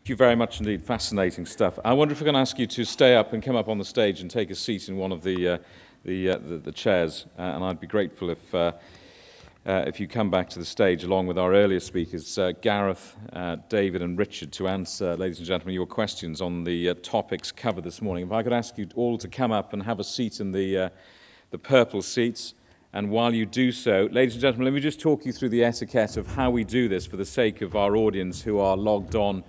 Thank you very much indeed. Fascinating stuff. I wonder if I can ask you to stay up and come up on the stage and take a seat in one of the chairs, and I'd be grateful if you come back to the stage along with our earlier speakers, Gareth, David and Richard, to answer, ladies and gentlemen, your questions on the topics covered this morning. If I could ask you all to come up and have a seat in the purple seats, and while you do so, ladies and gentlemen, let me just talk you through the etiquette of how we do this for the sake of our audience who are logged on,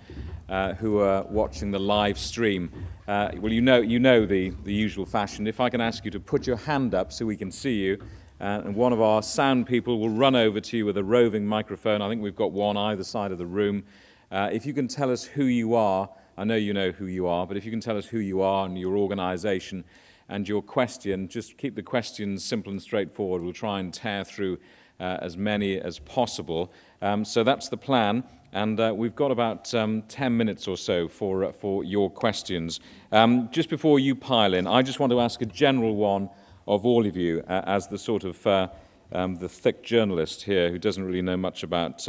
who are watching the live stream. Well, you know the usual fashion. If I can ask you to put your hand up so we can see you, and one of our sound people will run over to you with a roving microphone. I think we've got one either side of the room. If you can tell us who you are, I know you know who you are, but if you can tell us who you are and your organisation and your question, just keep the questions simple and straightforward. We'll try and tear through as many as possible. So that's the plan, and we've got about 10 minutes or so for your questions. Just before you pile in, I just want to ask a general one of all of you, as the sort of the thick journalist here who doesn't really know much about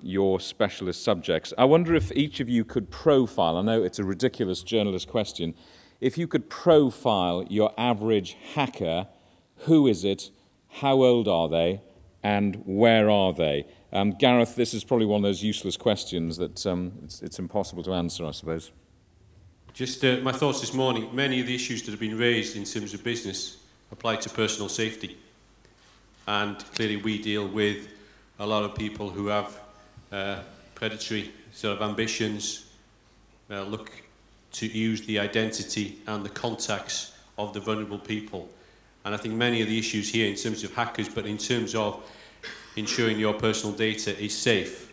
your specialist subjects. I wonder if each of you could profile, I know it's a ridiculous journalist question, if you could profile your average hacker, who is it, how old are they, and where are they? Gareth, this is probably one of those useless questions that it's impossible to answer, I suppose. Just my thoughts this morning, many of the issues that have been raised in terms of business apply to personal safety. And clearly we deal with a lot of people who have predatory sort of ambitions, look to use the identity and the contacts of the vulnerable people. And I think many of the issues here in terms of hackers, but in terms of ensuring your personal data is safe,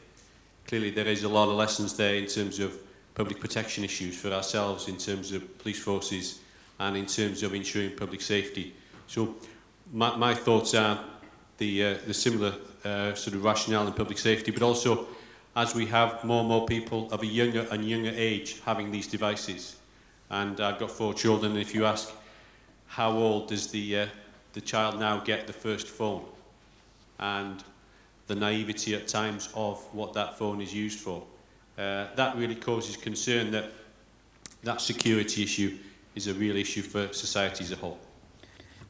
clearly there is a lot of lessons there in terms of public protection issues for ourselves, in terms of police forces, and in terms of ensuring public safety. So my thoughts are the similar sort of rationale in public safety, but also as we have more and more people of a younger and younger age having these devices. And I've got 4 children, and if you ask how old does the child now get the first phone, and the naivety at times of what that phone is used for, that really causes concern that that security issue is a real issue for society as a whole.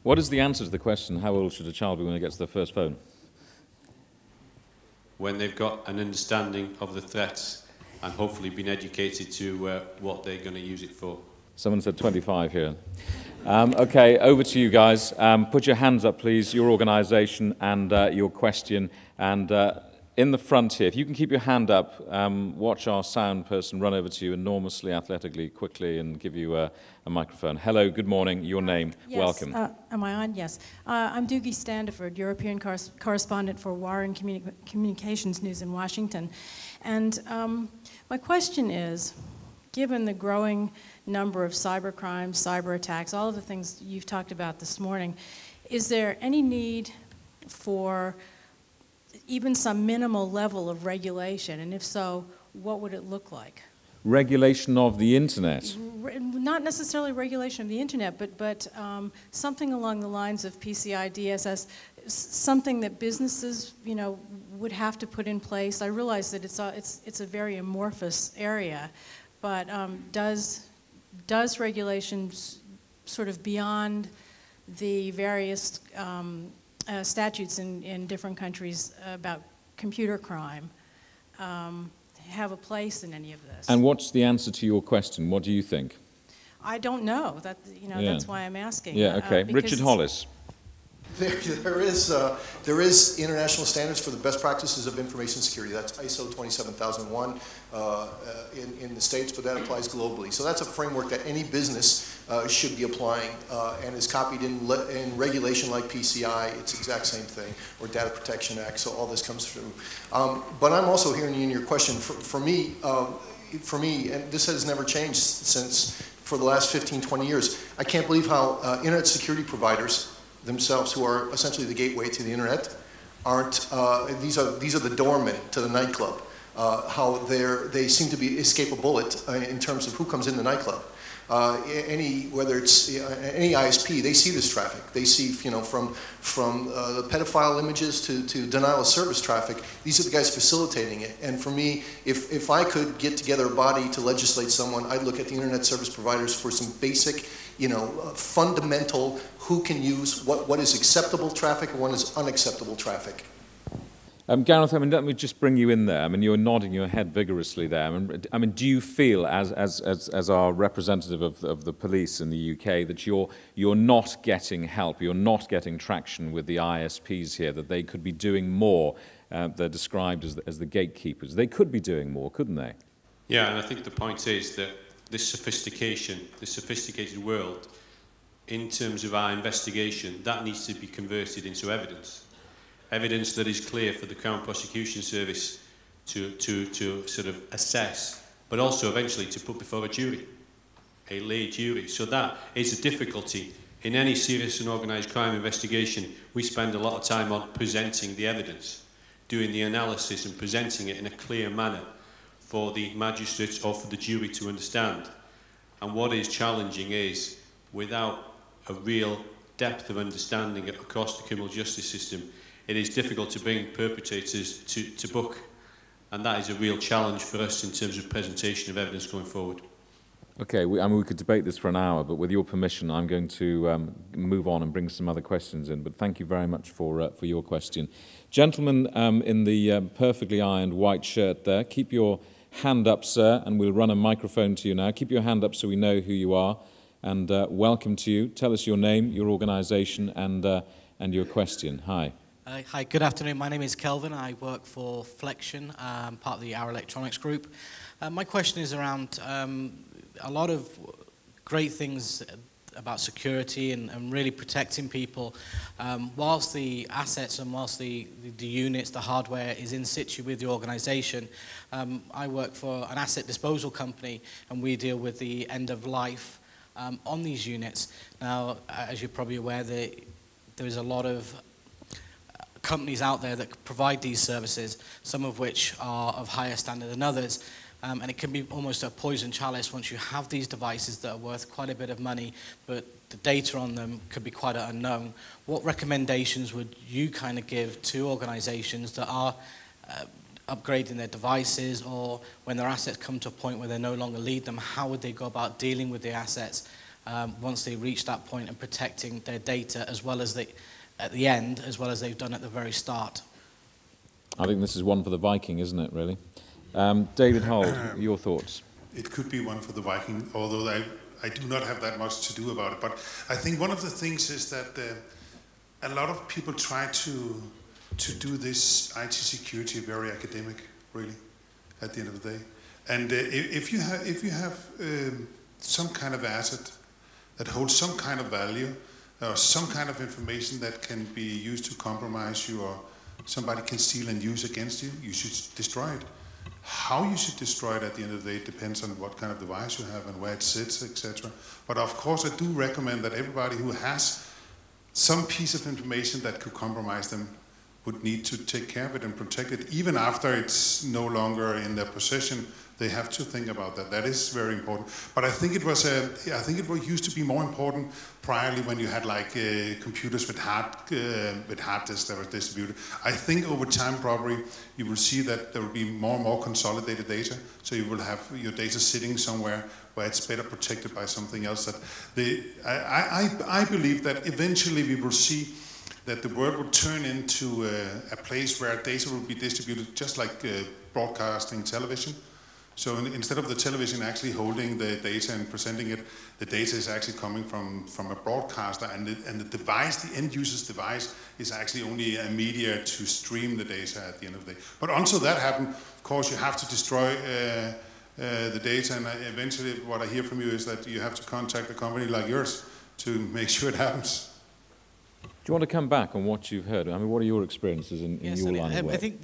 What is the answer to the question, how old should a child be when it gets their first phone? When they've got an understanding of the threats and hopefully been educated to what they're going to use it for. Someone said 25 here. Okay, over to you guys. Put your hands up, please, your organisation and your question. And in the front here, if you can keep your hand up, watch our sound person run over to you enormously, athletically, quickly, and give you a microphone. Hello, good morning, your name, yes, welcome. Am I on? Yes. I'm Doogie Standiford, European correspondent for Warren Communications News in Washington. And my question is, given the growing number of cybercrimes, cyber attacks, all of the things you've talked about this morning, is there any need for even some minimal level of regulation? And if so, what would it look like? Regulation of the internet? Not necessarily regulation of the internet, but something along the lines of PCI DSS, something that businesses, would have to put in place. I realize that it's a very amorphous area, but does regulations sort of beyond the various statutes in different countries about computer crime have a place in any of this? And what's the answer to your question? What do you think? I don't know. That's why I'm asking. Yeah, okay. Richard Hollis. There is international standards for the best practices of information security. That's ISO 27001 in the States, but that applies globally. So that's a framework that any business should be applying and is copied in regulation like PCI. It's the exact same thing, or Data Protection Act, so all this comes through. But I'm also hearing you in your question, for me, and this has never changed since for the last 15, 20 years, I can't believe how internet security providers themselves, who are essentially the gateway to the internet, aren't. These are the doormen to the nightclub. how they seem to escape a bullet in terms of who comes in the nightclub. Whether it's any ISP, they see this traffic. They see, from the pedophile images to denial of service traffic. These are the guys facilitating it. And for me, if I could get together a body to legislate someone, I'd look at the internet service providers for some basic, fundamental who can use what is acceptable traffic and what is unacceptable traffic. Gareth, let me just bring you in there. You're nodding your head vigorously there. Do you feel, as our representative of the police in the UK, that you're not getting help, you're not getting traction with the ISPs here, that they could be doing more? They're described as the gatekeepers. They could be doing more, couldn't they? Yeah, and I think the point is that this sophisticated world, in terms of our investigation, that needs to be converted into evidence. Evidence that is clear for the Crown Prosecution Service to sort of assess, but also eventually to put before a jury, a lay jury. So that is a difficulty. In any serious and organised crime investigation, we spend a lot of time on presenting the evidence, doing the analysis and presenting it in a clear manner for the magistrates or for the jury to understand. And what is challenging is, without a real depth of understanding across the criminal justice system, it is difficult to bring perpetrators to book, and that is a real challenge for us in terms of presentation of evidence going forward. Okay, we could debate this for an hour, but with your permission, I'm going to move on and bring some other questions in. But thank you very much for your question. Gentleman in the perfectly ironed white shirt there, keep your hand up, sir, and we'll run a microphone to you now. Keep your hand up so we know who you are, and welcome to you. Tell us your name, your organisation, and your question. Hi. Hi, good afternoon. My name is Kelvin. I work for Flexion, part of the Our Electronics Group. My question is around a lot of great things about security and really protecting people. Whilst the assets and whilst the units, the hardware is in situ with the organization, I work for an asset disposal company, and we deal with the end of life on these units. Now, as you're probably aware, there is a lot of companies out there that provide these services, some of which are of higher standard than others, and it can be almost a poison chalice once you have these devices that are worth quite a bit of money, but the data on them could be quite unknown. What recommendations would you kind of give to organizations that are upgrading their devices, or when their assets come to a point where they no longer need them, how would they go about dealing with the assets once they reach that point and protecting their data as well as at the end, as well as they've done at the very start? I think this is one for the Viking, isn't it, really? David Hold, your thoughts? It could be one for the Viking, although I do not have that much to do about it. But I think one of the things is that a lot of people try to do this IT security very academic, really, at the end of the day. And if you have some kind of asset that holds some kind of value, or some kind of information that can be used to compromise you, or somebody can steal and use against you, you should destroy it. How you should destroy it at the end of the day depends on what kind of device you have and where it sits, etc. But of course, I do recommend that everybody who has some piece of information that could compromise them would need to take care of it and protect it. Even after it's no longer in their possession, they have to think about that. That is very important. But I think it used to be more important priorly when you had like computers with hard disks that were distributed. I think over time probably you will see that there will be more and more consolidated data. So you will have your data sitting somewhere where it's better protected by something else. I believe that eventually we will see that the world will turn into a place where data will be distributed just like broadcasting television. So instead of the television actually holding the data and presenting it, the data is actually coming from a broadcaster, and the device, the end user's device, is actually only a media to stream the data at the end of the day. But until that happens, of course, you have to destroy the data, and eventually what I hear from you is that you have to contact a company like yours to make sure it happens. Do you want to come back on what you've heard? I mean, what are your experiences in Yes, your line of work? I think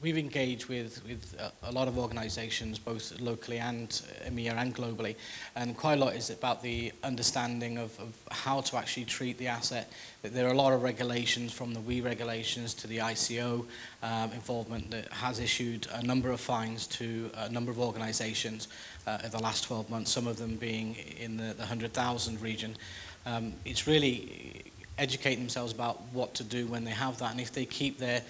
we've engaged with a lot of organizations, both locally and EMEA and globally, and quite a lot is about the understanding of how to actually treat the asset. There are a lot of regulations, from the WE regulations to the ICO involvement, that has issued a number of fines to a number of organizations in the last 12 months, some of them being in the 100,000 region. It's really educating themselves about what to do when they have that, and if they keep their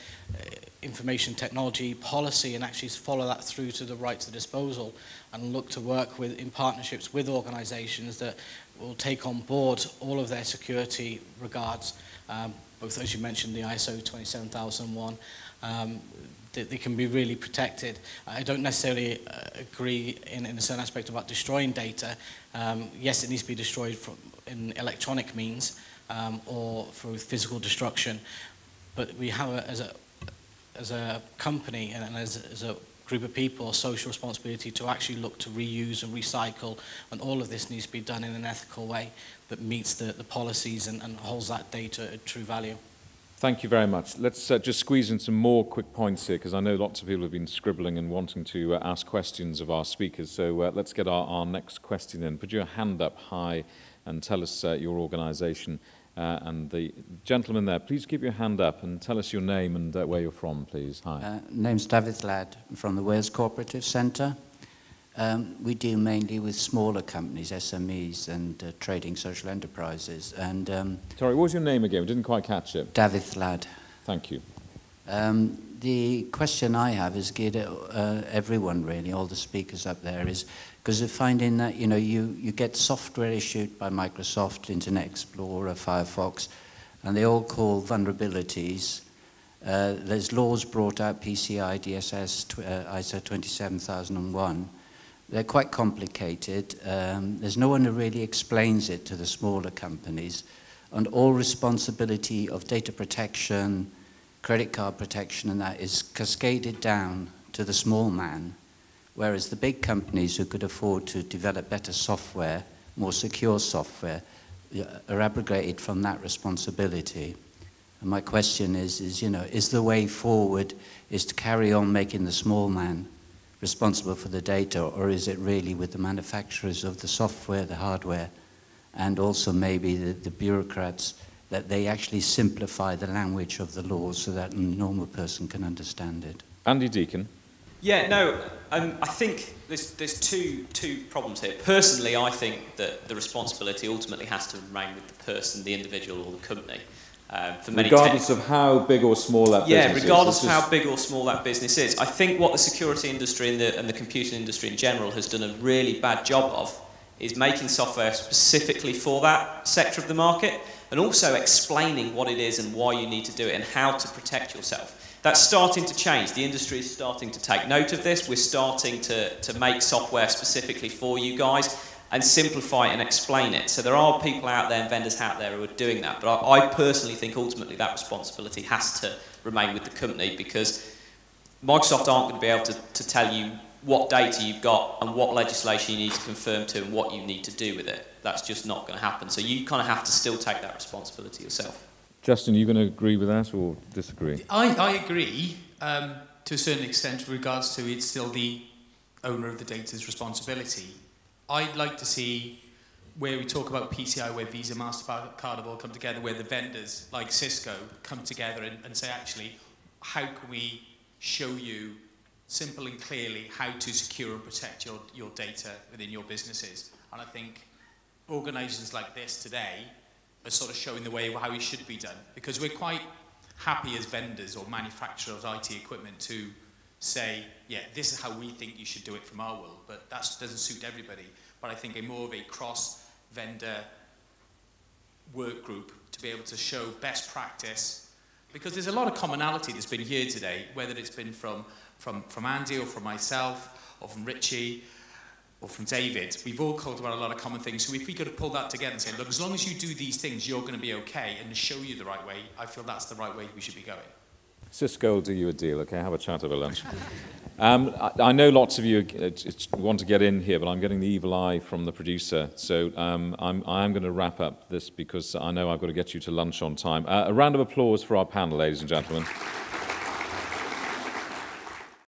information technology policy and actually follow that through to the right to disposal and look to work in partnerships with organizations that will take on board all of their security regards, both, as you mentioned, the ISO 27001, they can be really protected. I don't necessarily agree in a certain aspect about destroying data. Yes, it needs to be destroyed in electronic means, or through physical destruction, but we have as a company and as a group of people a social responsibility to actually look to reuse and recycle, and all of this needs to be done in an ethical way that meets the policies and holds that data at true value. Thank you very much. Let's just squeeze in some more quick points here, because I know lots of people have been scribbling and wanting to ask questions of our speakers. So let's get our next question in. Put your hand up high and tell us your organisation. And the gentleman there, please keep your hand up and tell us your name and where you're from, please. Hi. Name's David Ladd. I'm from the Wales Cooperative Centre. We deal mainly with smaller companies, SMEs, and trading social enterprises. And sorry, what was your name again? We didn't quite catch it. David Ladd. Thank you. The question I have is geared at everyone, really, all the speakers up there, is because of finding that, you know, you get software issued by Microsoft, Internet Explorer, Firefox, and they all call vulnerabilities. There's laws brought out, PCI, DSS, ISO 27001. They're quite complicated. There's no one who really explains it to the smaller companies. And all responsibility of data protection, credit card protection, and that is cascaded down to the small man, whereas the big companies who could afford to develop better software, more secure software, are abrogated from that responsibility. And my question is, you know, is the way forward is to carry on making the small man responsible for the data, or is it really with the manufacturers of the software, the hardware, and also maybe the bureaucrats, that they actually simplify the language of the laws so that a normal person can understand it? Andy Deacon. Yeah, no, I think there's two problems here. Personally, I think that the responsibility ultimately has to remain with the person, the individual, or the company. For many regardless of how big or small that business is. Yeah, regardless of how big or small that business is. I think what the security industry and the computing industry in general has done a really bad job of is making software specifically for that sector of the market, and also explaining what it is and why you need to do it and how to protect yourself. That's starting to change. The industry is starting to take note of this. We're starting to make software specifically for you guys and simplify it and explain it. So there are people out there and vendors out there who are doing that. But I personally think ultimately that responsibility has to remain with the company, because Microsoft aren't going to be able to tell you what data you've got and what legislation you need to confirm to and what you need to do with it. That's just not going to happen. So you kind of have to still take that responsibility yourself. Justin, are you going to agree with that or disagree? I agree to a certain extent with regards to it's still the owner of the data's responsibility. I'd like to see where we talk about PCI, where Visa, MasterCard have all come together, where the vendors like Cisco come together and say, actually, how can we show you simple and clearly how to secure and protect your data within your businesses? And I think organisations like this today are sort of showing the way of how it should be done, because we're quite happy as vendors or manufacturers of IT equipment to say, yeah, this is how we think you should do it from our world, but that doesn't suit everybody. But I think more of a cross-vendor work group to be able to show best practice, because there's a lot of commonality that's been here today, whether it's been from Andy or from myself or from Richie or from David. We've all talked about a lot of common things, so if we could pull that together and say, look, as long as you do these things, you're going to be okay, and show you the right way, I feel that's the right way we should be going. Cisco will do you a deal, okay? Have a chat over lunch. I know lots of you want to get in here, but I'm getting the evil eye from the producer. So I am going to wrap up this because I know I've got to get you to lunch on time. A round of applause for our panel, ladies and gentlemen.